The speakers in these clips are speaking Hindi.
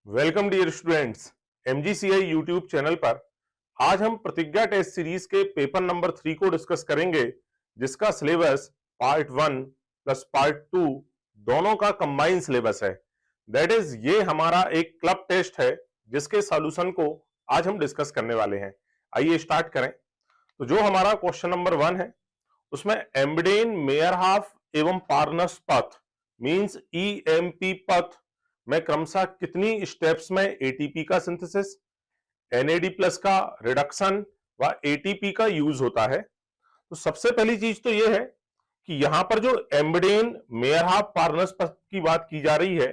Welcome dear students. MGCI YouTube channel पर आज हम प्रतिज्ञा टेस्ट सीरीज के पेपर नंबर 3 को डिस्कस करेंगे, जिसका सिलेबस पार्ट 1 प्लस पार्ट 2 दोनों का कंबाइन सिलेबस है। दैट इज ये हमारा एक क्लब टेस्ट है जिसके सॉल्यूशन को आज हम डिस्कस करने वाले हैं। आइए स्टार्ट करें। तो जो हमारा क्वेश्चन नंबर 1 है उसमें एम्बडेन मेयरहाफ एवं पार्नस पथ मींस ईएमपी पथ में क्रमशः कितनी स्टेप्स में एटीपी का सिंथेसिस, एनएडी प्लस का रिडक्शन व एटीपी का यूज होता है। तो सबसे पहली चीज तो यह है कि यहां पर जो एम्बडेन मेयरहाफ पार्नस पथ की बात की जा रही है,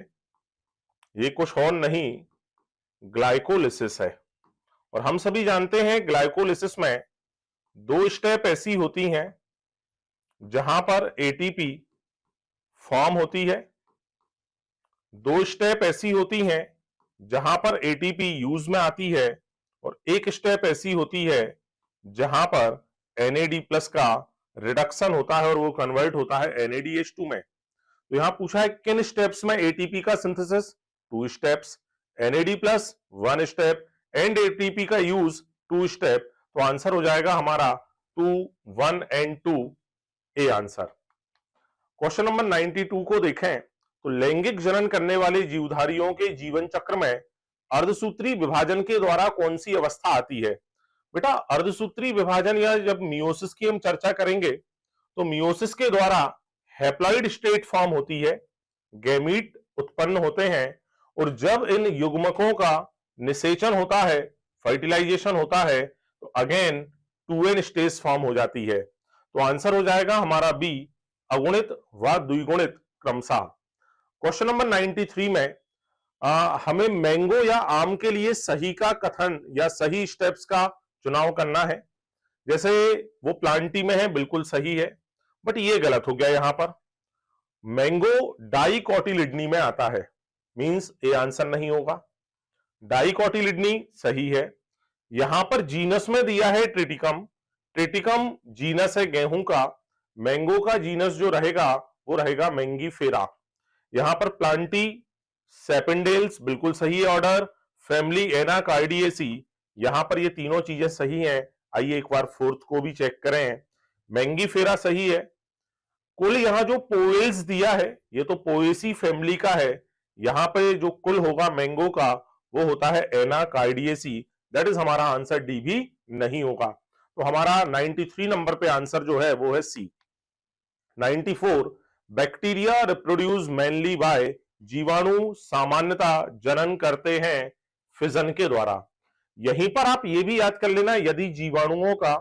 ये कुछ और नहीं ग्लाइकोलिसिस है। और हम सभी जानते हैं ग्लाइकोलिसिस में दो स्टेप ऐसी होती हैं जहां पर एटीपी फॉर्म होती है, दो स्टेप ऐसी होती हैं जहां पर एटीपी यूज में आती है, और एक स्टेप ऐसी होती है जहां पर एनएडी प्लस का रिडक्शन होता है और वो कन्वर्ट होता है एनएडीएच2 में। तो यहां पूछा है किन स्टेप्स में एटीपी का synthesis, 2 steps, NAD plus 1 step and ATP का यूज 2 स्टेप। तो आंसर हो जाएगा हमारा 2, 1 and 2 A answer. Question number 92 को देखें तो लैंगिक जनन करने वाले जीवधारियों के जीवन चक्र में अर्धसूत्री विभाजन के द्वारा कौन सी अवस्था आती है। बेटा अर्धसूत्री विभाजन या जब मियोसिस की हम चर्चा करेंगे तो मियोसिस के द्वारा हैप्लॉइड स्टेट फॉर्म होती है, गैमीट उत्पन्न होते हैं, और जब इन युग्मकों का निषेचन होता है, फर्टिलाइजेशन होता है, तो अगेन 2n स्टेज फॉर्म हो जाती है। तो आंसर हो जाएगा हमारा बी, अगुणित व द्विगुणित क्रमशः। क्वेश्चन नंबर 93 में हमें मैंगो या आम के लिए सही का कथन या सही स्टेप्स का चुनाव करना है। जैसे वो प्लांटी में है, बिल्कुल सही है, बट ये गलत हो गया। यहां पर मैंगो डाइकोटिलिडनी में आता है, मींस ए आंसर नहीं होगा। डाइकोटिलिडनी सही है। यहां पर जीनस में दिया है ट्रिटिकम, ट्रिटिकम जीनस है गेहूं का, मैंगो का जीनस जो रहेगा वो रहेगा मैंगीफेरा। यहां पर प्लांटी, सेपेंडेल्स बिल्कुल सही है ऑर्डर, फैमिली एनाकार्डियेसी, यहां पर ये तीनों चीजें सही हैं। आइए एक बार फोर्थ को भी चेक करें, मैंगीफेरा सही है। कुल यहां जो पोएल्स दिया है ये तो पोएसी फैमिली का है, यहां पे जो कुल होगा मैंगो का वो होता है एनाकार्डियेसी। दैट इज हमारा आंसर डी भी नहीं होगा। तो हमारा 93 नंबर पे आंसर जो है वो है सी। 94 बैक्टीरिया रिप्रोड्यूस मेनली बाय, जीवाणु सामान्यतः जनन करते हैं फिजन के द्वारा। यहीं पर आप ये भी याद कर लेना, यदि जीवाणुओं का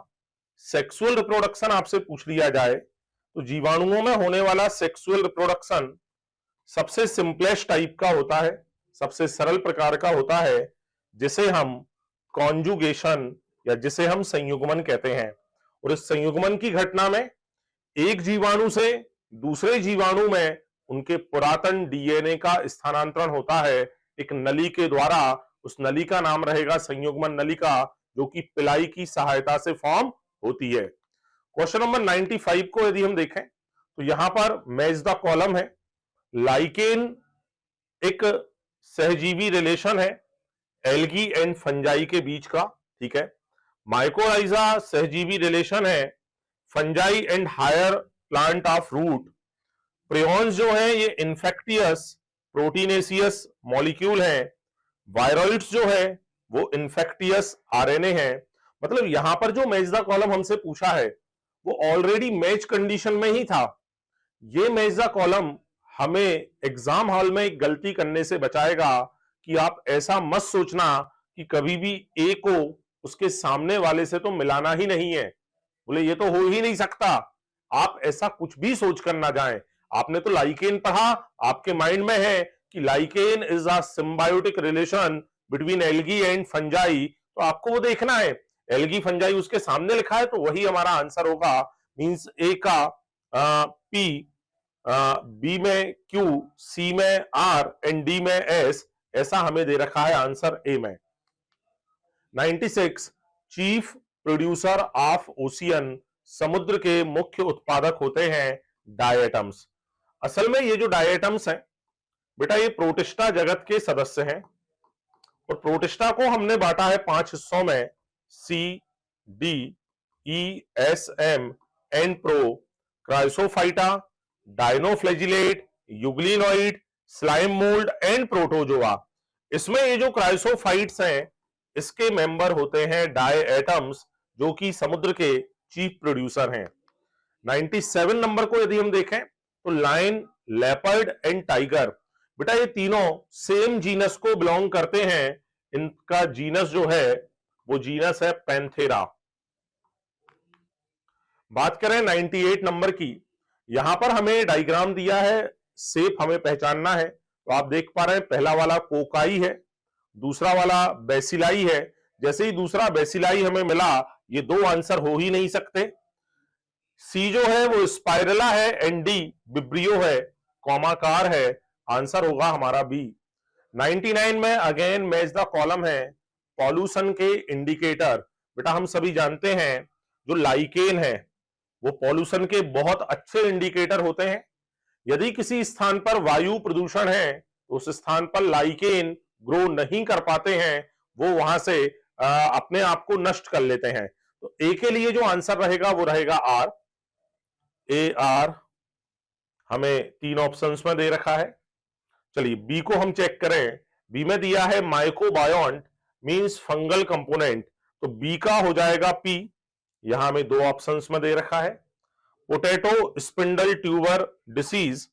सेक्सुअल रिप्रोडक्शन आपसे पूछ लिया जाए तो जीवाणुओं में होने वाला सेक्सुअल रिप्रोडक्शन सबसे सिंपलेस्ट टाइप का होता है, सबसे सरल प्रकार का होता है, जिसे हम कॉन्जुगेशन या जिसे हम संयुग्मन कहते हैं। और इस संयुग्मन की घटना में एक जीवाणु से दूसरे जीवाणु में उनके पुरातन डीएनए का स्थानांतरण होता है एक नली के द्वारा। उस नली का नाम रहेगा संयुग्मन नलिका, जो कि पिलाई की सहायता से फॉर्म होती है। क्वेश्चन नंबर 95 को यदि हम देखें तो यहां पर मैच द कॉलम है। लाइकेन एक सहजीवी रिलेशन है एल्गी एंड फंजाई के बीच का, ठीक है। माइकोराइजा सहजीवी रिलेशन है fungi and higher plant of root. Prions जो है ये इन्फेक्टियस प्रोटीनेसियस मॉलिक्यूल है। वायरॉइड्स जो है वो इन्फेक्टियस आरएनए है। मतलब यहां पर जो मैच द कॉलम हमसे पूछा है वो ऑलरेडी मैच कंडीशन में ही था। ये मैच द कॉलम हमें एग्जाम हॉल में एक गलती करने से बचाएगा कि आप ऐसा मत सोचना कि कभी भी ए को उसके सामने वाले से तो मिलाना ही नहीं है, बोले ये तो हो ही नहीं सकता। आप ऐसा कुछ भी सोच कर ना जाएं। आपने तो लाइकेन पढ़ा, आपके माइंड में है कि lichen is a symbiotic relation between algae and fungi, तो आपको वो देखना है। एल्गी फंजाई उसके सामने लिखा है तो वही हमारा आंसर होगा। मींस ए का पी, बी में क्यू, सी में आर एंड डी में एस, ऐसा हमें दे रखा है आंसर ए में। 96 चीफ प्रोड्यूसर ऑफ ओशियन, समुद्र के मुख्य उत्पादक होते हैं डायटम्स। असल में ये जो डायटम्स हैं बेटा ये प्रोटिस्टा जगत के सदस्य हैं। और प्रोटिस्टा को हमने बांटा है 5 हिस्सों में, C, D, E, S, M, N, pro, Chrysophyta, dinoflagellate, euglenoid, slime mould and protozoa. इसमें ये जो क्राइसोफाइट्स हैं, इसके मेंबर होते हैं डाई एटम्स, जो कि समुद्र के चीफ प्रोड्यूसर हैं। 97 नंबर को यदि हम देखें तो लायन, लेपर्ड एंड टाइगर, बेटा ये तीनों सेम जीनस को बिलोंग करते हैं। इनका जीनस जो है वो जीनस है पैंथेरा। बात करें 98 नंबर की, यहां पर हमें डायग्राम दिया है, शेप हमें पहचानना है। तो आप देख पा रहे हैं पहला वाला कोकाई है, दूसरा वाला बेसिलाई है। जैसे ही दूसरा बेसिलाई हमें मिला, ये दो आंसर हो ही नहीं सकते। सी जो है वो स्पाइरला है, एंड डी विब्रियो है, कौमाकार है। आंसर होगा हमारा बी। 99 में अगेन मैच द कॉलम है, पॉल्यूशन के इंडिकेटर। बेटा हम सभी जानते हैं जो लाइकेन है वो पॉल्यूशन के बहुत अच्छे इंडिकेटर होते हैं। यदि किसी स्थान पर वायु प्रदूषण है तो उस स्थान पर लाइकेन ग्रो नहीं कर पाते हैं, वो वहां से अपने आप को नष्ट कर लेते हैं। तो ए के लिए जो आंसर रहेगा वो रहेगा आर। ए आर हमें 3 ऑप्शंस में दे रखा है। चलिए बी को हम चेक करें। बी में दिया है माइकोबायोन्ट मींस फंगल कंपोनेंट, तो बी का हो जाएगा पी। यहां हमें 2 ऑप्शंस में दे रखा है, पोटैटो स्पिंडल ट्यूबर डिसीज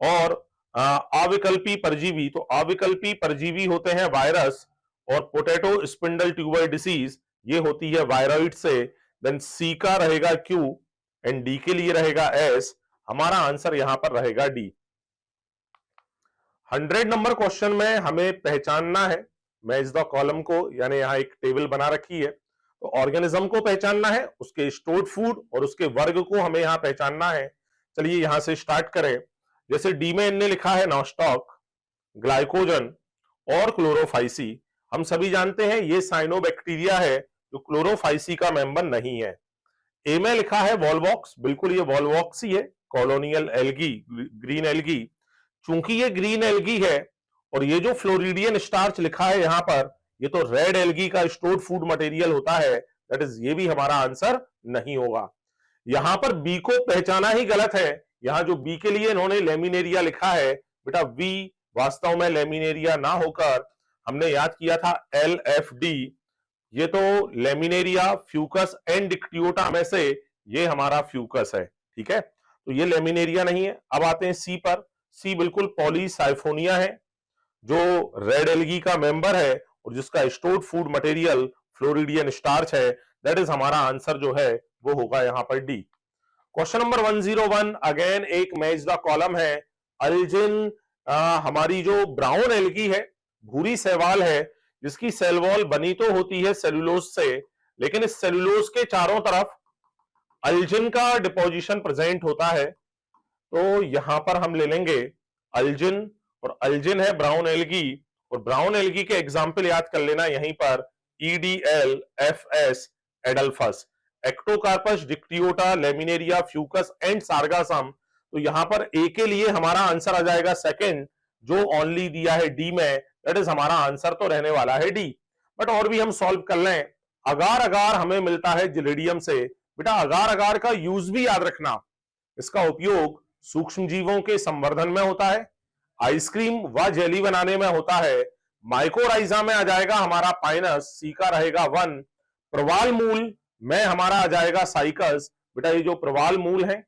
और अविकल्पी परजीवी। तो अविकल्पी परजीवी होते हैं वायरस, और पोटैटो स्पिंडल ट्यूबर डिसीज ये होती है वायरॉइड से। देन सी का रहेगा क्यू एंड डी के लिए रहेगा एस। हमारा आंसर यहां पर रहेगा डी। 100 नंबर क्वेश्चन में हमें पहचानना है मैच द कॉलम को, यानी यहां एक टेबल बना रखी है। तो ऑर्गेनिज्म को पहचानना है, उसके स्टोर्ड फूड और उसके वर्ग को हमें यहां पहचानना है। चलिए यहां से स्टार्ट करें। जैसे डी में इनने लिखा है नॉस्टॉक, ग्लाइकोजन और क्लोरोफाइसी। हम सभी जानते हैं ये साइनोबैक्टीरिया है जो क्लोरोफाइसी का मेंबर नहीं है। ए में लिखा है वॉलवॉक्स, बिल्कुल ये वॉलवॉक्स ही है, कॉलोनियल एल्गी, ग्रीन एल्गी। चूंकि ये ग्रीन एल्गी है और ये जो फ्लोरिडियन स्टार्च लिखा है यहां पर, ये तो रेड एल्गी का स्टोर्ड फूड मटेरियल होता है। दैट इज ये भी हमारा आंसर नहीं होगा। यहां पर बी को पहचाना ही गलत है। यहां जो बी के लिए इन्होंने लेमिनेरिया लिखा है, बेटा बी वास्तव में लेमिनेरिया ना होकर हमने याद किया था LFD। ये तो लेमिनेरिया, फ्यूकस एंड डिक्टियोटा में से ये हमारा फ्यूकस है, ठीक है। तो ये लेमिनेरिया नहीं है। अब आते हैं सी पर। सी बिल्कुल पॉलीसाइफोनिया है, जो रेड एल्गी का मेंबर है और जिसका stored food material floridean starch है। दैट इज हमारा आंसर जो है वो होगा यहां पर डी। क्वेश्चन नंबर 101 अगेन एक मैच द कॉलम है। अल्जिन हमारी जो ब्राउन एल्गी है, भूरी शैवाल है, जिसकी सेल वॉल बनी तो होती है सेलुलोज से, लेकिन इस सेलुलोज के चारों तरफ अल्जिन का डिपोजिशन प्रेजेंट होता है। तो यहां पर हम ले लेंगे अल्जिन, और अल्जिन है ब्राउन एल्गी, और ब्राउन एल्गी के एग्जाम्पल याद कर लेना यहीं पर EDL, FS, एडल्फस, Ectocarpus, Dictyota, Laminaria, Fucus and Sargassum. तो यहां पर ए के लिए हमारा आंसर आ जाएगा सेकंड, जो ओनली दिया है डी में। दैट इज हमारा आंसर तो रहने वाला है डी। बट और भी हम सॉल्व कर लें। अगार अगार हमें मिलता है जिलेडियम से। बेटा अगार अगार का यूज भी याद रखना, इसका उपयोग सूक्ष्म जीवों के संवर्धन में होता है, आइसक्रीम व जेली बनाने में होता है। माइकोराइजा में आ जाएगा हमारा पाइनस, सी का रहेगा 1। प्रवाल मूल में हमारा आ जाएगा साइकस। बेटा ये जो प्रवाल मूल है,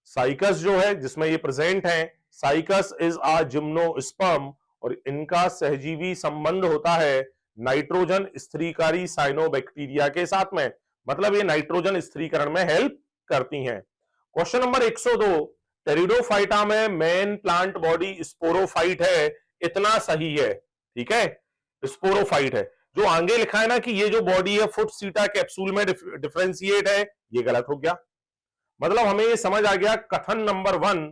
साइकस जो है जिसमें ये प्रेजेंट है, साइकस इज अ जिम्नोस्पर्म, और इनका सहजीवी संबंध होता है नाइट्रोजन स्थिरीकारी साइनोबैक्टीरिया के साथ में। मतलब ये नाइट्रोजन स्थिरीकरण में हेल्प करती हैं। क्वेश्चन नंबर 102, टेरिडोफाइटा में मेन प्लांट बॉडी स्पोरोफाइट है, इतना सही है, ठीक है, स्पोरोफाइट है। जो आगे लिखा है ना कि ये जो बॉडी है फुट सीटा कैप्सूल में डिफरेंशिएट है, ये गलत हो गया। मतलब हमें ये समझ आ गया कथन नंबर 1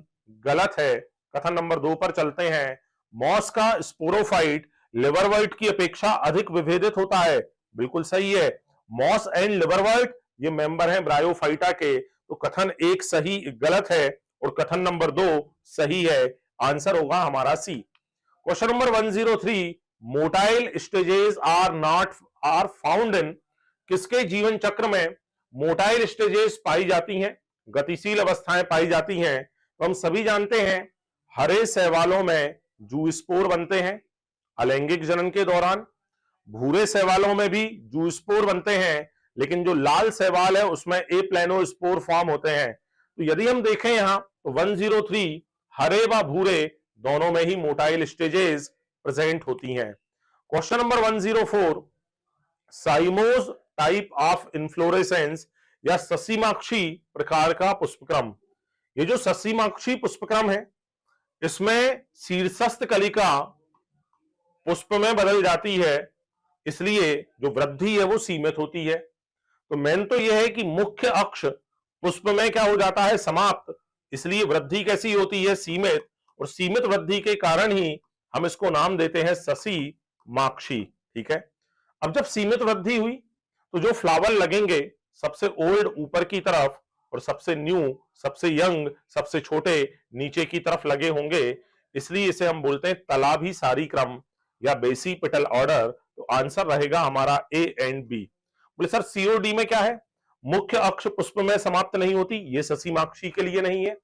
गलत है। कथन नंबर 2 पर चलते हैं। मॉस का स्पोरोफाइट लिवरवर्ट की अपेक्षा अधिक विभेदित होता है, बिल्कुल सही है। मॉस एंड लिवरवर्ट ये मेंबर हैं ब्रायोफाइटा के। तो कथन 1 सही गलत है और कथन नंबर 2 सही है। आंसर होगा हमारा C. Question number 103, motile stages are found in, किसके जीवन चक्र में मोटाइल स्टेजेस पाई जाती हैं, गतिशील अवस्थाएं पाई जाती हैं? तो हम सभी जानते हैं हरे शैवालों में जूस्पोर बनते हैं अलैंगिक जनन के दौरान, भूरे शैवालों में भी जूस्पोर बनते हैं, लेकिन जो लाल शैवाल है उसमें ए प्लेनोस्पोर फॉर्म होते हैं। तो यदि हम देखें यहां तो 103 हरे व भूरे दोनों में ही मोटाइल स्टेजेस प्रेजेंट होती हैं। Question number 104, cymose type of inflorescence या ससीमाक्षी प्रकार का पुष्पक्रम। ये जो ससीमाक्षी पुष्पक्रम है इसमें शीर्षस्थ कलिका पुष्प में बदल जाती है, इसलिए जो वृद्धि है वो सीमित होती है। तो मेन तो यह है कि मुख्य अक्ष पुष्प में क्या हो जाता है, समाप्त, इसलिए वृद्धि कैसी होती है, सीमित, और सीमित वृद्धि के कारण ही हम इसको नाम देते हैं ससी माक्षी। ठीक है, अब जब सीमित वृद्धि हुई तो जो फ्लावर लगेंगे सबसे ओल्ड ऊपर की तरफ और सबसे न्यू, सबसे यंग, सबसे छोटे नीचे की तरफ लगे होंगे, इसलिए इसे हम बोलते हैं तलाभी सारी क्रम या बेसी पेटल ऑर्डर। तो आंसर रहेगा हमारा ए एंड बी। बोले सर सीओडी में क्या है, मुख्य अक्ष पुष्प में समाप्त नहीं होती, ये ससीमाक्षी के लिए नहीं है।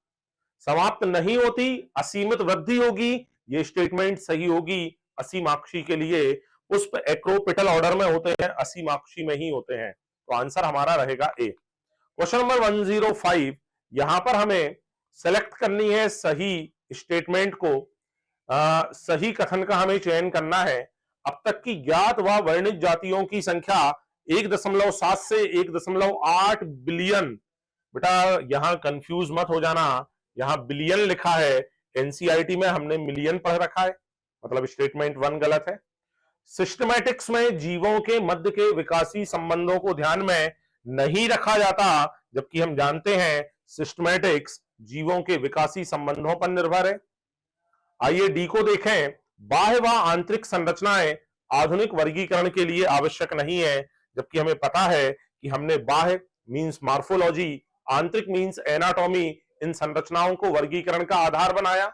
समाप्त नहीं होती, असीमित वृद्धि होगी, ये स्टेटमेंट सही होगी असीमाक्षी के लिए। पुष्प एक्रोपेटल ऑर्डर में होते हैं, असीमाक्षी में ही होते हैं। तो आंसर हमारा रहेगा ए। क्वेश्चन नंबर 105, यहां पर हमें सेलेक्ट करनी है सही स्टेटमेंट को, सही कथन का हमें चयन करना है। अब तक की ज्ञात व वर्णित जातियों की संख्या 1.7 से 1.8 बिलियन। बेटा यहां कंफ्यूज मत हो जाना, यहां बिलियन लिखा है, एनसीईआरटी में हमने मिलियन पढ़ रखा है, मतलब स्टेटमेंट 1 गलत है। सिस्टमैटिक्स में जीवों के मध्य के विकासी संबंधों को ध्यान में नहीं रखा जाता, जबकि हम जानते हैं सिस्टमैटिक्स जीवों के विकासी संबंधों पर निर्भर है। आइए डी को देखें, बाह्य व आंतरिक संरचनाएं आधुनिक वर्गीकरण के लिए आवश्यक नहीं है, जबकि हमें पता है कि हमने बाह्य मींस मार्फोलॉजी, आंतरिक मींस एनाटॉमी, इन संरचनाओं को वर्गीकरण का आधार बनाया।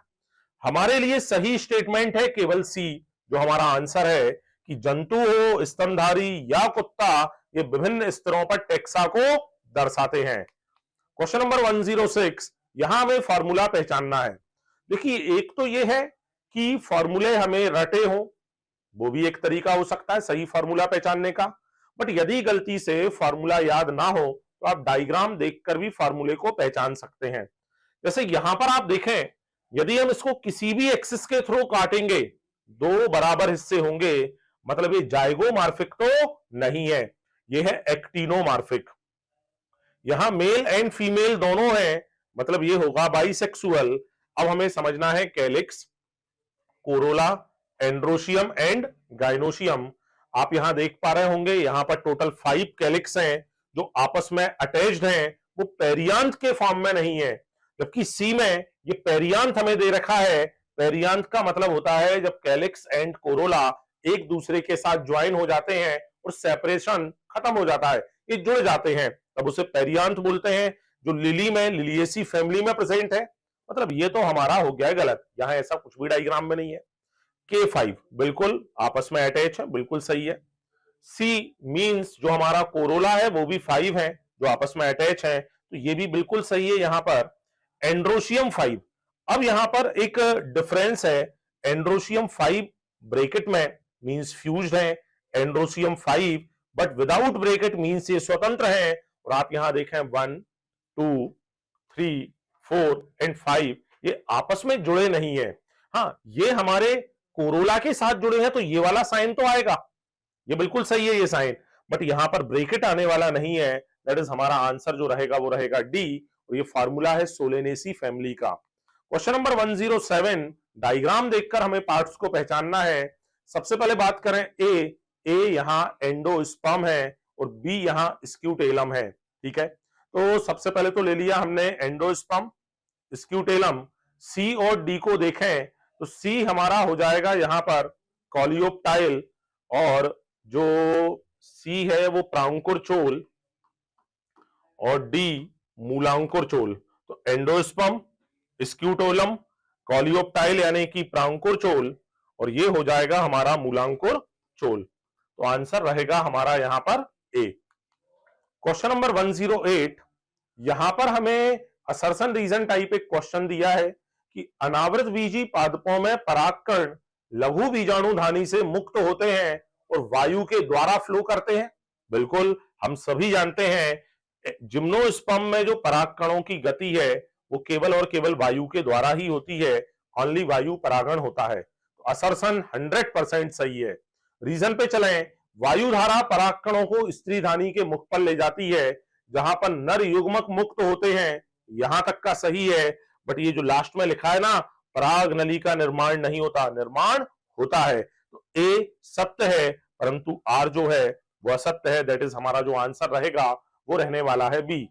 हमारे लिए सही स्टेटमेंट है केवल सी, जो हमारा आंसर है कि जंतु हो, स्तनधारी या कुत्ता, ये विभिन्न स्तरों पर टेक्सा को दर्शाते हैं। क्वेश्चन नंबर 106, यहां हमें फॉर्मूला पहचानना है। देखिए एक तो यह है कि फॉर्मूले हमें रटे हो, वो भी एक तरीका हो सकता है सही फॉर्मूला पहचानने का, बट यदि गलती से फॉर्मूला याद ना हो तो आप डायग्राम देखकर भी फॉर्मूले को पहचान सकते हैं। जैसे यहां पर आप देखें, यदि हम इसको किसी भी एक्सिस के थ्रू काटेंगे, दो बराबर हिस्से होंगे, मतलब ये जाइगोमॉर्फिक तो नहीं है, ये है एक्टिनोमॉर्फिक। यहां मेल एंड फीमेल दोनों हैं, मतलब ये होगा बाइसेक्सुअल। अब हमें समझना है calyx, Corolla, androecium and gynoecium. आप यहां देख पा रहे होंगे यहां पर टोटल 5 कैलिक्स हैं जो आपस में अटैच्ड हैं, वो पेरियांथ के फॉर्म में नहीं है, जबकि सी में ये पेरियांथ हमें दे रखा है। पेरियांथ का मतलब होता है जब कैलिक्स एंड कोरोला एक दूसरे के साथ ज्वाइन हो जाते हैं और सेपरेशन खत्म हो जाता है, ये जुड़ जाते हैं, तब उसे पेरियांथ बोलते हैं, जो लिली में, लिलिएसी फैमिली में प्रेजेंट है। मतलब ये तो हमारा हो गया है गलत, यहां ऐसा कुछ भी डायग्राम में नहीं है। K5 बिल्कुल आपस में अटैच है, बिल्कुल सही है। सी मींस जो हमारा कोरोला है वो भी 5 है जो आपस में अटैच है, तो ये भी बिल्कुल सही है। यहां पर एंड्रोशियम 5, अब यहां पर एक डिफरेंस है, एंड्रोशियम 5 ब्रैकेट में मींस फ्यूज्ड है, androecium 5 but without bracket means ये स्वतंत्र है। और आप यहां देखें 1 2 3 4 एंड 5 ये आपस में जुड़े नहीं है। हाँ, ये हमारे कोरोला के साथ जुड़े हैं तो ये वाला साइन तो आएगा, ये बिल्कुल सही है ये साइन, बट यहां पर ब्रैकेट आने वाला नहीं है। दैट इज हमारा आंसर जो रहेगा वो रहेगा डी, और ये फार्मूला है सोलेनेसी फैमिली का। क्वेश्चन नंबर 107, डायग्राम देखकर हमें पार्ट्स को पहचानना है। सबसे पहले बात करें ए यहां एंडोस्पर्म है और बी यहां स्क्यूटेलम है। ठीक है, तो सबसे पहले तो ले लिया हमने एंडोस्पर्म, स्क्यूटेलम। सी और डी को देखें तो सी हमारा हो जाएगा यहां पर कॉलियोप्टाइल, और जो सी है वो प्रांकुर चोल, और डी मूलांकुर चोल। तो एंडोस्पर्म, स्क्यूटोलम, कॉलियोप्टाइल यानी कि प्रांकुर चोल, और ये हो जाएगा हमारा मूलांकुर चोल। तो आंसर रहेगा हमारा यहां पर ए। क्वेश्चन नंबर 108, यहां पर हमें असर्शन रीजन टाइप एक क्वेश्चन दिया है कि अनावृत बीजी पादपों में परागकण लघु बीजाणुधानी से मुक्त होते हैं और वायु के द्वारा फ्लो करते हैं। बिल्कुल, हम सभी जानते हैं जिम्नोस्पर्म में जो परागकणों की गति है वो केवल और केवल वायु के द्वारा ही होती है, ओनली वायु परागण होता है। तो असर्शन 100% सही है। रीजन पे चलें, वायुधारा परागकणों को स्त्रीधानी के मुख पर ले जाती है, जहां पर नर युग्मक मुक्त होते हैं, यहां तक का सही है। बट ये जो लास्ट में लिखा है ना, पराग नली का निर्माण नहीं होता, निर्माण होता है, तो ए सत्य है, परंतु आर जो है वो असत्य है। दैट इज हमारा जो आंसर रहेगा वो रहने वाला है बी।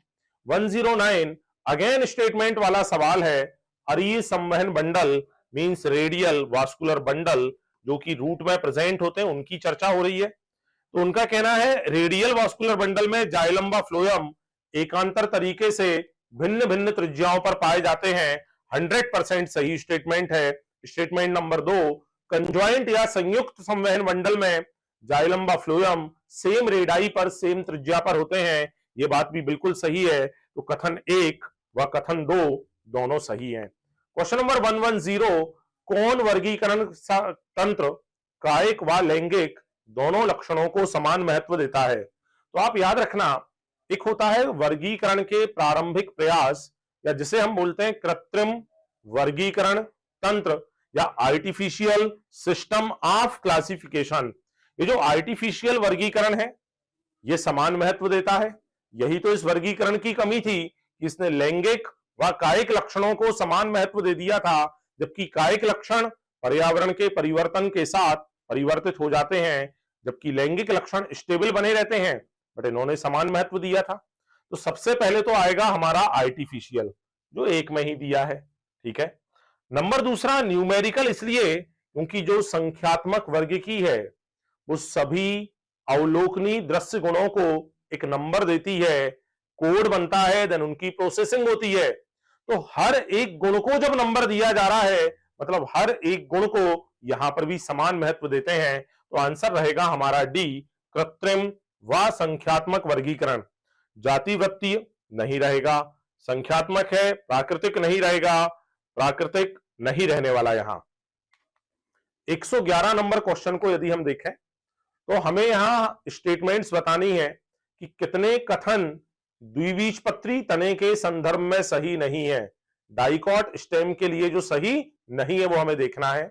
109 अगेन स्टेटमेंट वाला सवाल है। अरीय संवहन bundle means radial vascular bundle जो कि रूट में प्रेजेंट होते हैं, उनकी चर्चा हो रही है। तो उनका कहना है रेडियल वास्कुलर बंडल में जाइलम व फ्लोएम एकांतर तरीके से भिन्न भिन्न त्रिज्याओं पर पाए जाते हैं। 100% सही स्टेटमेंट है। स्टेटमेंट नंबर 2, कंजॉइंट या संयुक्त संवहन मंडल में जाइलम व फ्लोएम सेम रेडाई पर सेम त्रिज्या पर होते हैं, ये बात भी बिल्कुल सही है। तो कथन 1 व कथन 2 दोनों सही हैं। क्वेश्चन नंबर 110, कौन वर्गीकरण तंत्र कायिक व लैंगिक दोनों लक्षणों को समान महत्व देता है? तो आप याद रखना, एक होता है वर्गीकरण के प्रारंभिक प्रयास या जिसे हम बोलते हैं कृत्रिम वर्गीकरण तंत्र या आर्टिफिशियल सिस्टम ऑफ क्लासिफिकेशन। ये जो आर्टिफिशियल वर्गीकरण है ये समान महत्व देता है। यही तो इस वर्गीकरण की कमी थी, इसने लैंगिक व कायिक लक्षणों को समान महत्व दे दिया था, जबकि कायिक लक्षण पर्यावरण के परिवर्तन के साथ परिवर्तित हो जाते हैं, जबकि लैंगिक लक्षण स्टेबल बने रहते हैं। बट इन्होंने समान महत्व दिया था। तो सबसे पहले तो आएगा हमारा आर्टिफिशियल, जो एक में ही दिया है। ठीक है। नंबर दूसरा न्यूमेरिकल, इसलिए क्योंकि जो संख्यात्मक वर्गीकी है वो सभी अवलोकनीय दृश्य गुणों को एक नंबर देती है, कोड बनता है, देन उनकी प्रोसेसिंग होती है। तो हर एक गुण को जब नंबर दिया जा रहा है, मतलब हर एक गुण को यहां पर भी समान महत्व देते हैं। तो आंसर रहेगा हमारा डी, कृत्रिम व संख्यात्मक वर्गीकरण। जातिवृत्तीय नहीं रहेगा, संख्यात्मक है, प्राकृतिक नहीं रहेगा, प्राकृतिक नहीं रहने वाला। यहां 111 नंबर क्वेश्चन को यदि हम देखें तो हमें यहां स्टेटमेंट्स बतानी है कि कितने कथन द्विबीजपत्री तने के संदर्भ में सही नहीं है। डाइकॉट स्टेम के लिए जो सही नहीं है वो हमें देखना है।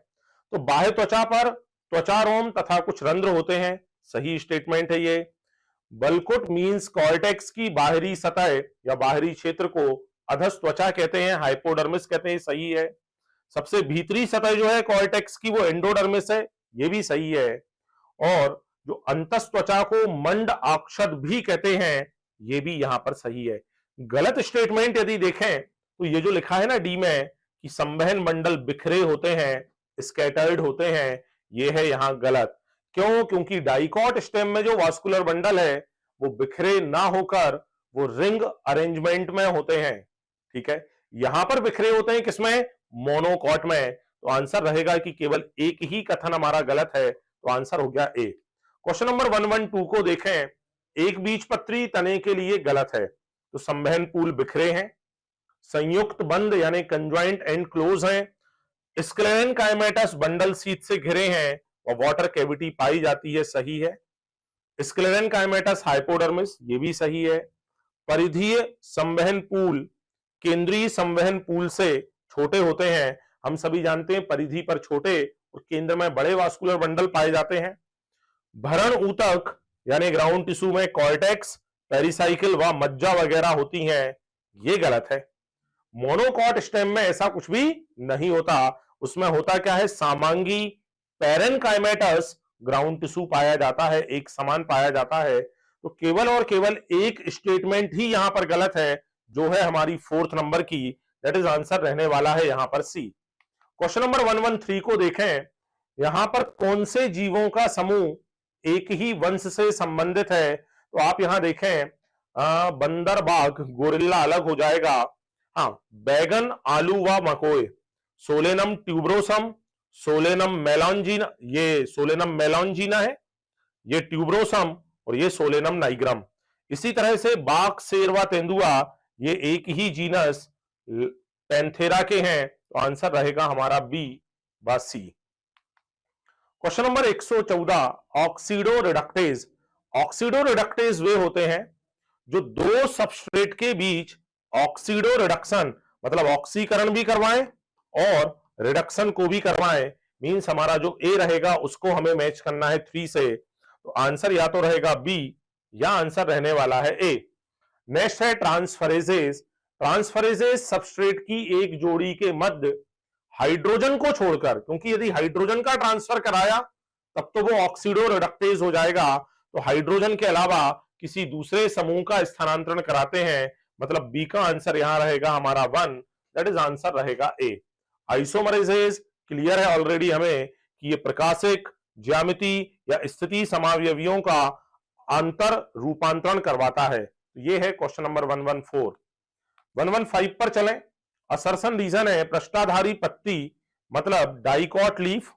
तो बाह्य त्वचा पर त्वचारोम तथा कुछ रंध्र होते हैं, सही स्टेटमेंट है ये। बलकुट मींस कॉर्टेक्स की बाहरी सतह या बाहरी क्षेत्र को अधस त्वचा कहते हैं, हाइपोडर्मिस कहते हैं, सही है। सबसे भीतरी सतह जो है कॉर्टेक्स की वो एंडोडर्मिस है, ये भी सही है। और जो अंतस त्वचा को मंड अक्षद भी कहते हैं, ये भी यहां पर सही है। गलत स्टेटमेंट यदि देखें तो ये जो लिखा है ना डी में कि संवहन मंडल बिखरे होते हैं, स्कैटर्ड होते हैं, ये है यहां गलत। क्यों? क्योंकि डाइकॉट स्टेम में जो वास्कुलर बंडल है वो बिखरे ना होकर वो रिंग अरेंजमेंट में होते हैं। ठीक है, यहां पर बिखरे होते हैं किसमें? मोनोकॉट में। तो आंसर रहेगा कि केवल एक ही कथन हमारा गलत है, तो आंसर हो गया ए। क्वेश्चन नंबर 112 को देखें, एक बीजपत्री तने के लिए गलत है। तो संवहन पूल बिखरे हैं, संयुक्त बंद यानी कंजॉइंट एंड क्लोज हैं, स्क्लेरन काइमेटस बंडल शीथ से घिरे हैं और वाटर कैविटी पाई जाती है, सही है। स्क्लेरन काइमेटस हाइपोडर्मिस, ये भी सही है। परिधीय संवहन पूल केंद्रीय संवहन पूल से छोटे होते हैं, हम सभी जानते हैं परिधि पर छोटे और केंद्र में बड़े वास्कुलर बंडल पाए जाते हैं। भरण ऊतक यानी ग्राउंड टिश्यू में कॉर्टेक्स, पेरिसाइकिल व मज्जा वगैरह होती हैं, ये गलत है। मोनोकॉट स्टेम में ऐसा कुछ भी नहीं होता, उसमें होता क्या है? सामांगी पेरेनकाइमेटस ग्राउंड टिश्यू पाया जाता है, एक समान पाया जाता है। तो केवल और केवल एक स्टेटमेंट ही यहां पर गलत है, जो है हमारी 4th नंबर की, दैट इज आंसर रहने वाला है यहां पर सी। क्वेश्चन नंबर 113 को देखें, यहां पर कौन से जीवों का समूह एक ही वंश से संबंधित है? तो आप यहां देखें, बंदर, बाघ, गोरिल्ला अलग हो जाएगा। हाँ, बैगन, आलू व मकोए, सोलेनम ट्यूबरोसम, सोलेनम मेलांजीना, ये सोलेनम मेलांजीना है, ये ट्यूबरोसम, और ये सोलेनम नाइग्रम। इसी तरह से बाघ, शेर व तेंदुआ ये एक ही जीनस पैंथेरा के हैं, तो आंसर रहेगा हमारा बी व C. Question number 114, oxidoreductase. Oxidoreductase वे होते हैं जो दो सबस्ट्रेट के बीच ऑक्सीडो रिडक्शन मतलब ऑक्सीकरण भी करवाएं और रिडक्शन को भी करवाएं। मींस हमारा जो ए रहेगा उसको हमें मैच करना है 3 से, तो आंसर या तो रहेगा बी या आंसर रहने वाला है ए। नेक्स्ट है ट्रांसफरेजेस। ट्रांसफरेजेस सबस्ट्रेट की एक जोड़ी के मध्य हाइड्रोजन को छोड़कर, क्योंकि यदि हाइड्रोजन का ट्रांसफर कराया तब तो वो ऑक्सीडो रिडक्टेज हो जाएगा, तो हाइड्रोजन के अलावा किसी दूसरे समूह का स्थानांतरण कराते हैं, मतलब बी का आंसर यहां रहेगा हमारा 1, दैट इज आंसर रहेगा ए। आइसोमरेजेस क्लियर है ऑलरेडी हमें कि ये प्रकाशिक, ज्यामिति या स्थिति समावयवियों का अंतर रूपांतरण करवाता है। तो ये है क्वेश्चन नंबर 114। 115 पर चलें। असर्शन रीजन है पृष्ठाधारी पत्ती मतलब डाइकॉट लीफ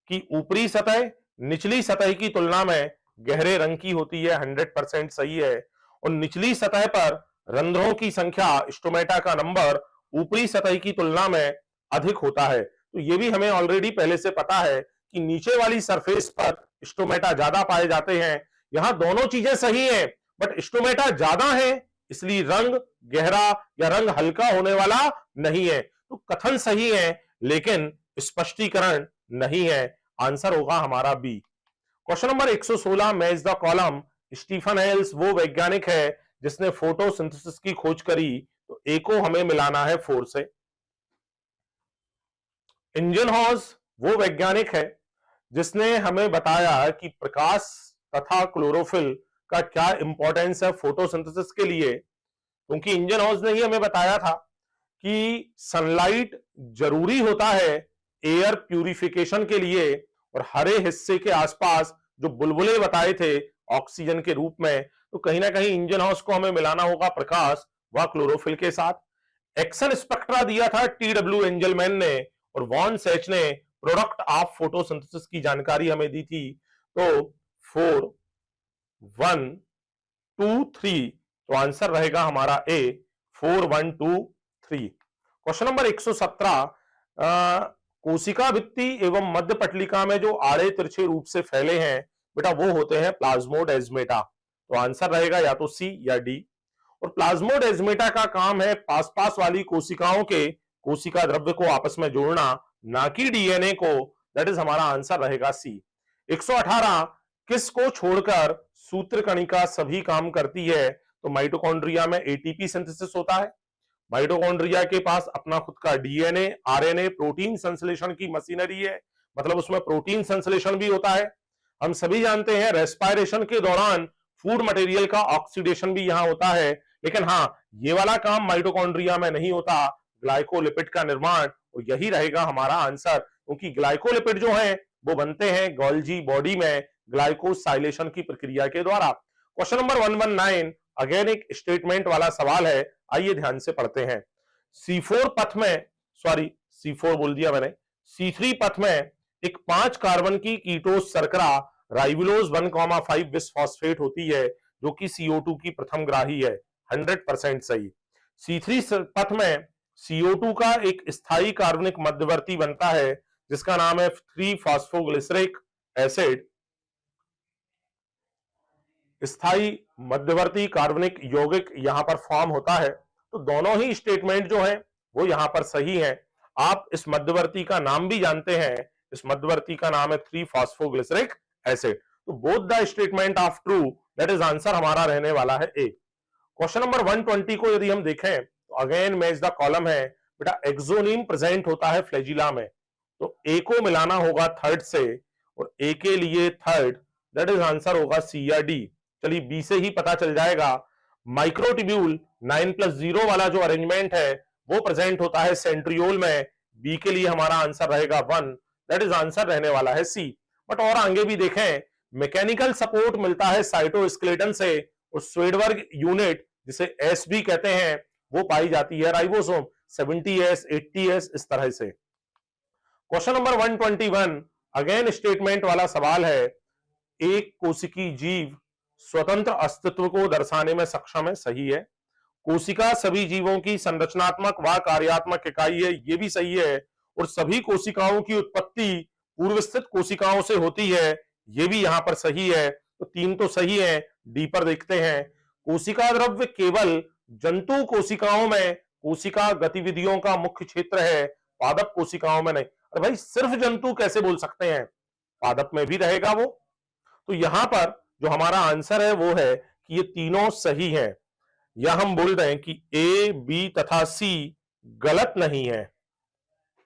की ऊपरी सतह निचली सतह की तुलना में गहरे रंग की होती है, 100% सही है। और निचली सतह पर रंध्रों की संख्या, स्टोमेटा का नंबर ऊपरी सतह की तुलना में अधिक होता है। तो ये भी हमें ऑलरेडी पहले से पता है कि नीचे वाली सरफेस पर स्टोमेटा ज्यादा पाए जाते हैं। यहां दोनों चीजें सही है, बट स्टोमेटा ज्यादा है इसलिए रंग गहरा या रंग हल्का होने वाला नहीं है। तो कथन सही है लेकिन स्पष्टीकरण नहीं है, आंसर होगा हमारा B. Question number 116, match the column. Stephen Hales वो वैज्ञानिक है जिसने फोटोसिंथेसिस की खोज करी, तो ए को हमें मिलाना है 4 से। इंजनहॉस वो वैज्ञानिक है जिसने हमें बताया कि प्रकाश तथा क्लोरोफिल का क्या इंपॉर्टेंस है फोटोसिंथेसिस के लिए, क्योंकि इंजनहॉस ने ही हमें बताया था कि सनलाइट जरूरी होता है एयर प्यूरिफिकेशन के लिए, और हरे हिस्से के आसपास जो बुलबुले बताए थे ऑक्सीजन के रूप में, तो कहीं ना कहीं इंजनहॉस को हमें मिलाना होगा प्रकाश व क्लोरोफिल के साथ। एक्शन स्पेक्ट्रा दिया था टी.डब्ल्यू. एंजलमैन ने, और वॉन सेच ने प्रोडक्ट ऑफ फोटोसिंथेसिस की जानकारी हमें दी थी। तो 4 1 2 3, तो आंसर रहेगा हमारा ए 4 1 2 3। क्वेश्चन नंबर 117, कोशिका भित्ति एवं मध्य पटलिका में जो आड़े तिरछे रूप से फैले हैं बेटा वो होते हैं प्लाज्मोडेस्माटा, तो आंसर रहेगा या तो सी या डी। और प्लाज्मोडेस्माटा का काम है पास पास वाली कोशिकाओं के कोशिका द्रव्य को आपस में जोड़ना, ना कि डीएनए को, दैट इज हमारा आंसर रहेगा सी। 118, किस को छोड़कर सूत्रकणिका सभी काम करती है, तो माइटोकॉन्ड्रिया में एटीपी सिंथेसिस होता है। माइटोकॉन्ड्रिया के पास अपना खुद का डीएनए, आरएनए, प्रोटीन संश्लेषण की मशीनरी है, मतलब उसमें प्रोटीन संश्लेषण भी होता है। हम सभी जानते हैं रेस्पिरेशन के दौरान फूड मटेरियल का ऑक्सीडेशन भी यहां होता है, लेकिन हाँ ये वाला काम माइटोकॉन्ड्रिया में नहीं होता, ग्लाइकोलिपिड का निर्माण, और यही रहेगा हमारा आंसर, क्योंकि ग्लाइकोलिपिड जो है वो बनते हैं गोल्जी बॉडी में ग्लाइकोसाइलेशन की प्रक्रिया के द्वारा। क्वेश्चन नंबर 119, अगेन एक स्टेटमेंट वाला सवाल है, आइए ध्यान से पढ़ते हैं। C4 पथ में, सॉरी C4 बोल दिया मैंने, C3 पथ में एक 5 कार्बन की कीटोस शर्करा राइबुलोज 1,5 बिसफॉस्फेट होती है जो कि CO2 की प्रथम ग्राही है, 100% सही। C3 पथ में CO2 का एक स्थायी कार्बनिक मध्यवर्ती बनता है जिसका नाम है 3-फॉस्फोग्लिसरिक एसिड। स्थायी मध्यवर्ती कार्बनिक यौगिक यहां पर फॉर्म होता है, तो दोनों ही स्टेटमेंट जो है वो यहां पर सही है। आप इस मध्यवर्ती का नाम भी जानते हैं, इस मध्यवर्ती का नाम है 3-फॉस्फोग्लिसरिक एसिड, तो both the statement of true, that is answer हमारा रहने वाला है ए। क्वेश्चन नंबर 120 को यदि हम देखें तो अगेन मैच द कॉलम है बेटा, एक्सोनीम प्रेजेंट होता है फ्लैजिला में, तो ए को मिलाना होगा थर्ड से, और ए के लिए थर्ड, दैट इज आंसर होगा सी या डी। चलिए बी से ही पता चल जाएगा। माइक्रोट्यूब्यूल 9+0 वाला जो अरेंजमेंट है वो प्रेजेंट होता है सेंट्रियोल में, बी के लिए हमारा आंसर रहेगा 1, दैट इज आंसर रहने वाला है सी। बट और आगे भी देखें, मैकेनिकल सपोर्ट मिलता है साइटोस्केलेटन से, और स्वेडबर्ग यूनिट जिसे एस भी कहते हैं वो पाई जाती है राइबोसोम 70S 80S इस तरह से। क्वेश्चन नंबर 121 अगेन स्टेटमेंट वाला सवाल है। एक कोशिकी जीव स्वतंत्र अस्तित्व को दर्शाने में सक्षम है, सही है। कोशिका सभी जीवों की संरचनात्मक व कार्यात्मक इकाई है, ये भी सही है। और सभी कोशिकाओं की उत्पत्ति पूर्व स्थित कोशिकाओं से होती है, ये भी यहां पर सही है। तो तीन तो सही है। डी पर देखते हैं, कोशिका द्रव्य केवल जंतु कोशिकाओं में कोशिका गतिविधियों का मुख्य क्षेत्र है, पादप कोशिकाओं में नहीं। अरे भाई सिर्फ जंतु कैसे बोल सकते हैं, पादप में भी रहेगा वो। तो यहां पर जो हमारा आंसर है वो है कि ये तीनों सही है, या हम बोल रहे हैं कि ए, बी तथा सी गलत नहीं है।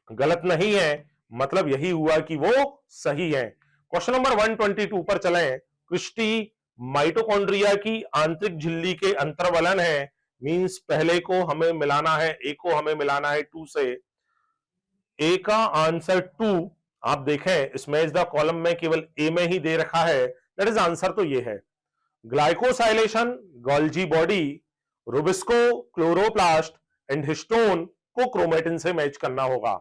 गलत नहीं है मतलब यही हुआ कि वो सही है। क्वेश्चन नंबर 122 पर चलें। क्रिस्टी माइटोकॉन्ड्रिया की आंतरिक झिल्ली के अंतर्वलन है, मींस पहले को हमें मिलाना है, ए को हमें मिलाना है 2 से। ए का आंसर 2 आप देखें इसमें इस द कॉलम में केवल ए में ही दे रखा है, दैट इज आंसर तो ये है। Glycosylation Golgi body, Rubisco chloroplast and histone को क्रोमेटिन से मैच करना होगा।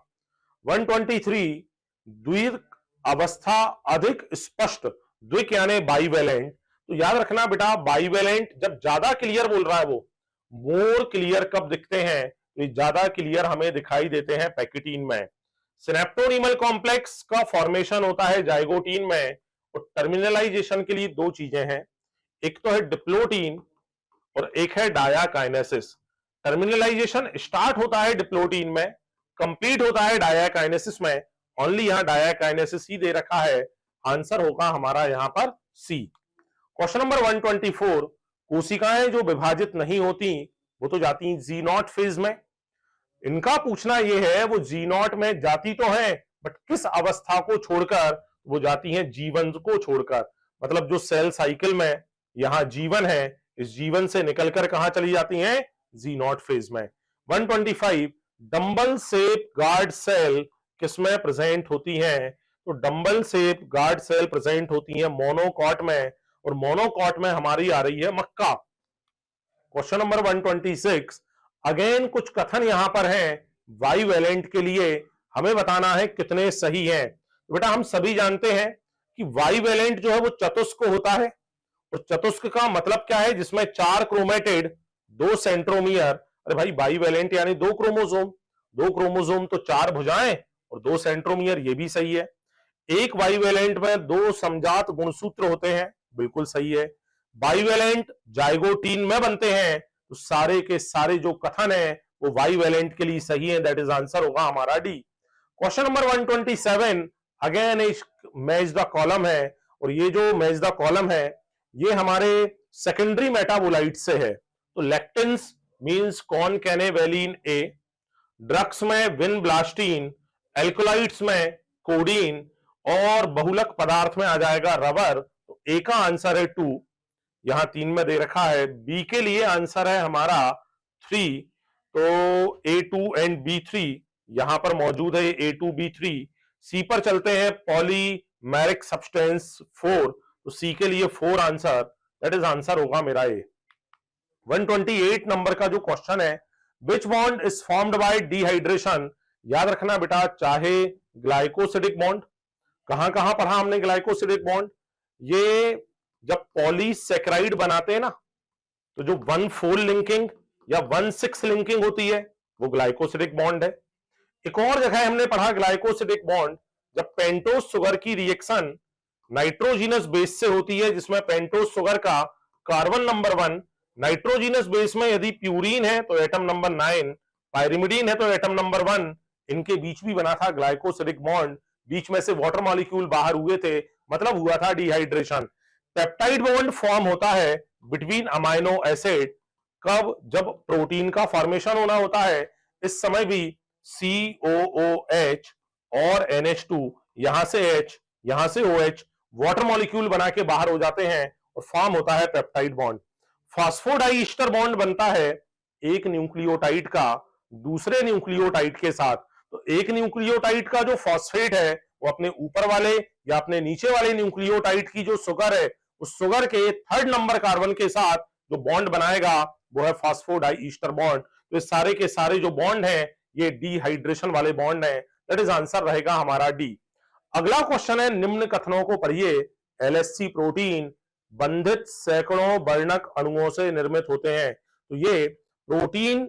123 द्विक अवस्था अधिक स्पष्ट, द्विक यानी बाइवेलेंट। तो याद रखना बेटा, बाइवेलेंट जब ज्यादा क्लियर बोल रहा है वो, मोर क्लियर कब दिखते हैं, तो ज्यादा क्लियर हमें दिखाई देते हैं पैकेटीन में। सिनेप्टोनीमल कॉम्प्लेक्स का फॉर्मेशन होता है जाइगोटीन में। और टर्मिनलाइजेशन के लिए दो चीजें हैं, एक तो है डिप्लोटीन और एक है डायाकाइनेसिस। टर्मिनलाइजेशन स्टार्ट होता है डिप्लोटीन में, कंप्लीट होता है डायाकाइनेसिस में। ओनली यहां डायाकाइनेसिस ही दे रखा है, आंसर होगा हमारा यहां पर सी। क्वेश्चन नंबर 124 कोशिकाएं जो विभाजित नहीं होती वो तो जाती जी नॉट फेज में। इनका पूछना यह है वो जी नॉट में जाती तो है बट किस अवस्था को छोड़कर, वो जाती हैं जीवन को छोड़कर। मतलब जो सेल साइकिल में यहां जीवन है, इस जीवन से निकलकर कहां चली जाती हैं, जी नॉट फेज में। 125 डंबल शेप गार्ड सेल किसमें प्रेजेंट होती हैं, तो dumbbell shape guard cell present होती हैं मोनोकॉट में, और मोनोकॉट में हमारी आ रही है मक्का। क्वेश्चन नंबर 126 अगेन कुछ कथन यहां पर हैं बाइवेलेंट के लिए, हमें बताना है कितने सही हैं। तो बेटा हम सभी जानते हैं कि बाइवेलेंट जो है वो चतुष्क होता है, और चतुष्क का मतलब क्या है, जिसमें 4 क्रोमेटिड 2 सेंट्रोमियर। अरे भाई बाइवेलेंट यानी 2 क्रोमोसोम, 2 क्रोमोसोम तो 4 भुजाएं और 2 सेंट्रोमियर, ये भी सही है। एक बाइवेलेंट में 2 समजात गुणसूत्र होते हैं, बिल्कुल सही है। बाइवेलेंट जाइगोटीन में बनते हैं, तो सारे के सारे जो कथन है वो बाइवेलेंट के लिए सही है, दैट इज आंसर होगा हमारा D. Question number 127 again match the column है, और ये जो मैच द कॉलम है ये हमारे सेकेंडरी मेटाबोलाइट से है। तो लेक्टिन्स मींस कॉनकेनेवेलिन ए, ड्रग्स में विनब्लास्टीन, एल्कोलाइट्स में कोडीन, और बहुलक पदार्थ में आ जाएगा रबर। तो ए का आंसर है 2, यहां 3 में दे रखा है। बी के लिए आंसर है हमारा 3, तो A2 एंड B3 यहां पर मौजूद है, A2 B3। सी पर चलते हैं, पॉलीमेरिक सब्सटेंस 4, तो सी के लिए 4 आंसर, दैट इज आंसर होगा मेरा ए। 128 नंबर का जो क्वेश्चन है, विच bond is formed by dehydration. याद रखना बेटा, चाहे ग्लाइकोसिडिक बॉन्ड, कहां कहां पढ़ा हमने ग्लाइकोसिडिक बॉन्ड, ये जब पॉलीसेकेराइड बनाते हैं ना, तो जो 1,4 लिंकिंग या 1,6 लिंकिंग होती है वो ग्लाइकोसिडिक बॉन्ड है। एक और जगह हमने पढ़ा ग्लाइकोसिडिक बॉन्ड जब पेंटोज शुगर की रिएक्शन नाइट्रोजिनस बेस से होती है, जिसमें पेंटोज शुगर का कार्बन नंबर 1 नाइट्रोजिनस बेस में यदि प्यूरिन है तो एटम नंबर 9, पायरिमिडीन है तो एटम नंबर 1, इनके बीच भी बना था ग्लाइकोसिडिक बॉन्ड, बीच में से वाटर मॉलिक्यूल बाहर हुए थे, मतलब हुआ था डिहाइड्रेशन। पेप्टाइड बॉन्ड फॉर्म होता है बिटवीन अमाइनो एसिड कब, जब प्रोटीन का फॉर्मेशन होना होता है, इस समय भी COOH और NH2, यहां से H यहां से OH वाटर मॉलिक्यूल बना के बाहर हो जाते हैं और फॉर्म होता है पेप्टाइड बॉन्ड। फॉस्फोडाइस्टर बॉन्ड बनता है एक न्यूक्लियोटाइड का दूसरे न्यूक्लियोटाइड के साथ। तो एक न्यूक्लियोटाइड का जो फॉस्फेट है वो अपने ऊपर वाले या अपने नीचे वाले न्यूक्लियोटाइड की जो शुगर है, उस शुगर के 3rd नंबर कार्बन के साथ जो बॉन्ड बनाएगा वो है फॉस्फोडाइस्टर बॉन्ड। तो इस सारे के सारे जो बॉन्ड हैं ये डिहाइड्रेशन वाले बॉन्ड हैं, दैट इज आंसर रहेगा हमारा डी। अगला क्वेश्चन है, निम्न कथनों को पढ़िए। एलएससी प्रोटीन बंधित सैकड़ों वर्णक अणुओं से निर्मित होते हैं। तो ये प्रोटीन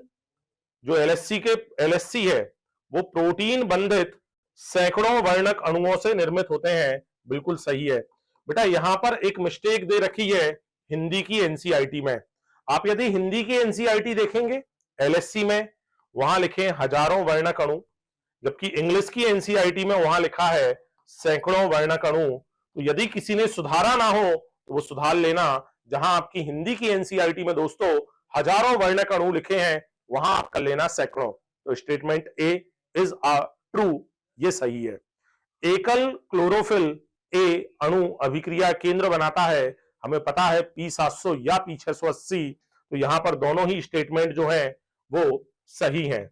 जो एलएससी है वो प्रोटीन बंधित सैकड़ों वर्णक अणुओं से निर्मित होते हैं। बिल्कुल सही है बेटा। यहां पर एक मिस्टेक दे रखी है हिंदी की एनसीईआरटी में। आप यदि हिंदी की एनसीईआरटी देखेंगे एलएससी में वहां लिखे हजारों वर्णक अणु, जबकि इंग्लिश की एनसीईआरटी में वहां लिखा है सैकड़ों वर्णक अणु। तो यदि किसी ने सुधारा ना हो तो वो सुधार लेना। जहां आपकी हिंदी की एनसीईआरटी में दोस्तों हजारों वर्णक अणु लिखे हैं वहां आप कर लेना सैकड़ों। तो स्टेटमेंट ए इज ट्रू, ये सही है। एकल क्लोरोफिल ए अणु अभिक्रिया केंद्र बनाता है, हमें पता है P700 या P680। तो यहां पर दोनों ही स्टेटमेंट जो है वो सही हैं।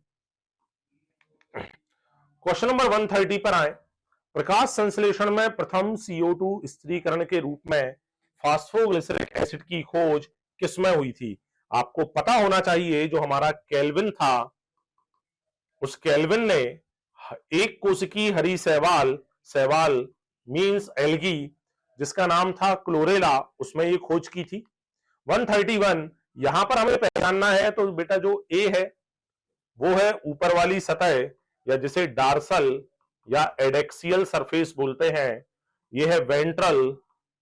क्वेश्चन नंबर 130 पर आए। प्रकाश संश्लेषण में प्रथम CO2 स्थिरीकरण के रूप में फास्फोग्लिसरिक एसिड की खोज किसमें हुई थी? आपको पता होना चाहिए जो हमारा केल्विन था, उस केल्विन ने एक कोशिकी हरी शैवाल मींस एल्गी जिसका नाम था क्लोरेला, उसमें ये खोज की थी। 131 यहां पर हमें पहचानना है। तो बेटा जो ए है वो है ऊपर वाली सतह या जिसे डार्सल या एडेक्सियल सरफेस बोलते हैं। ये है वेंट्रल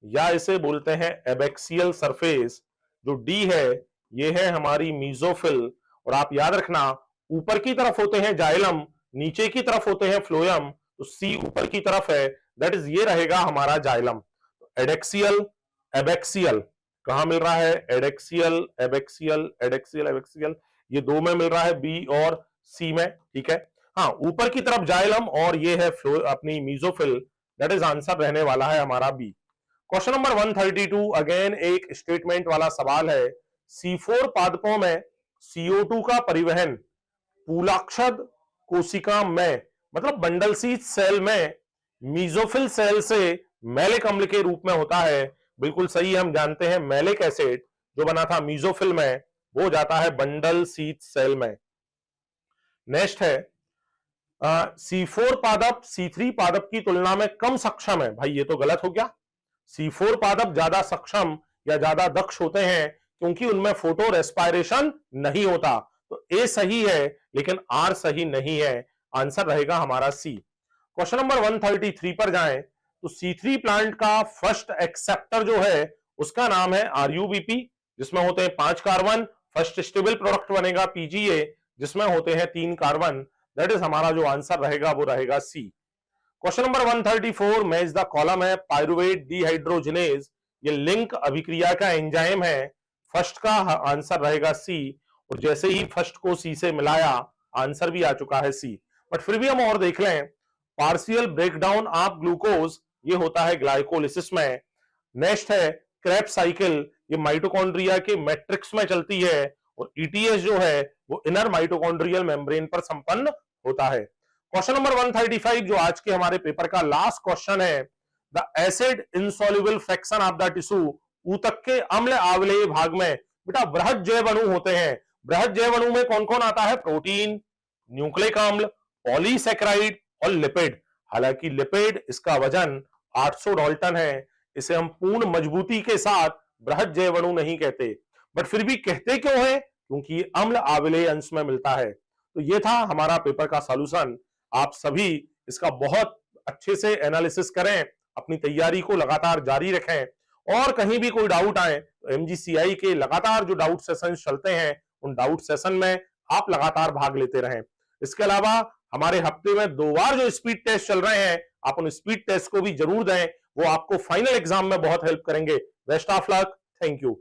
या इसे बोलते हैं एबेक्सियल सरफेस। जो डी है ये है हमारी मीजोफिल। और आप याद रखना ऊपर की तरफ होते हैं जाइलम, नीचे की तरफ होते हैं फ्लोएम। तो सी ऊपर की तरफ है, दैट इज ये रहेगा हमारा जाइलम। एडेक्सियल एबेक्सियल कहां मिल रहा है? एडेक्सियल एबेक्सियल एडेक्सियल एबेक्सियल ये दो में मिल रहा है, बी और सी में। ठीक है, हाँ ऊपर की तरफ जाइलम और ये है अपनी मीजोफिल, दैट इज आंसर रहने वाला है हमारा बी। क्वेश्चन नंबर 132 अगेन एक स्टेटमेंट वाला सवाल है। C4 पादपों में CO2 का परिवहन पूलाक्षद कोशिका में मतलब बंडल शीथ सेल में मीजोफिल सेल से मैलिक अम्ल के रूप में होता है। बिल्कुल सही, हम जानते हैं मैलिक एसिड जो बना था मीजोफिल में वो जाता है बंडल शीथ सेल में। नेक्स्ट है C4 पादप C3 पादप की तुलना में कम सक्षम है। भाई ये तो गलत हो गया। C4 पादप ज्यादा सक्षम या ज्यादा दक्ष होते हैं क्योंकि उनमें फोटो रेस्पायरेशन नहीं होता। तो ए सही है लेकिन आर सही नहीं है, आंसर रहेगा हमारा सी। क्वेश्चन नंबर 133 पर जाएं तो C3 प्लांट का फर्स्ट एक्सेप्टर जो है उसका नाम है RUBP जिसमें होते हैं 5 कार्बन। फर्स्ट स्टेबल प्रोडक्ट बनेगा PGA जिसमें होते हैं 3 कार्बन। दैट इज हमारा जो आंसर रहेगा वो रहेगा C. Question number 134 match the column है। पायरुवेट डिहाइड्रोजिनेज ये लिंक अभिक्रिया का एंजाइम है। फर्स्ट का आंसर रहेगा सी। और जैसे ही फर्स्ट को सी से मिलाया आंसर भी आ चुका है सी। बट फिर भी हम और देख लें, पार्शियल ब्रेकडाउन ऑफ ग्लूकोज ये होता है ग्लाइकोलिसिस में। नेक्स्ट है क्रेब्स साइकिल, ये माइटोकॉन्ड्रिया के मैट्रिक्स में चलती है। और ETS जो है वो इनर माइटोकॉन्ड्रियल मेम्ब्रेन पर संपन्न होता है। क्वेश्चन नंबर 135 जो आज के हमारे पेपर का लास्ट क्वेश्चन है। The acid insoluble fraction of the tissue, ऊतक के अम्ल आंवलेय भाग में बेटा बृहद जैव अणु होते हैं। बृहद जैव अणु में कौन कौन आता है? प्रोटीन, न्यूक्लिक अम्ल, पॉलीसैकेराइड और लिपिड। हालांकि लिपिड इसका वजन 800 डाल्टन है, इसे हम पूर्ण मजबूती के साथ बृहद जैव अणु नहीं कहते। बट फिर भी कहते क्यों है? क्योंकि अम्ल आंवलेय अंश में मिलता है। तो ये था हमारा पेपर का सॉल्यूशन। आप सभी इसका बहुत अच्छे से एनालिसिस करें, अपनी तैयारी को लगातार जारी रखें और कहीं भी कोई डाउट आए तो MGCI के लगातार जो डाउट सेशन चलते हैं उन डाउट सेशन में आप लगातार भाग लेते रहें। इसके अलावा हमारे हफ्ते में 2 बार जो स्पीड टेस्ट चल रहे हैं आप उन स्पीड टेस्ट को भी जरूर दें, वो आपको फाइनल एग्जाम में बहुत हेल्प करेंगे। Best of luck, thank you.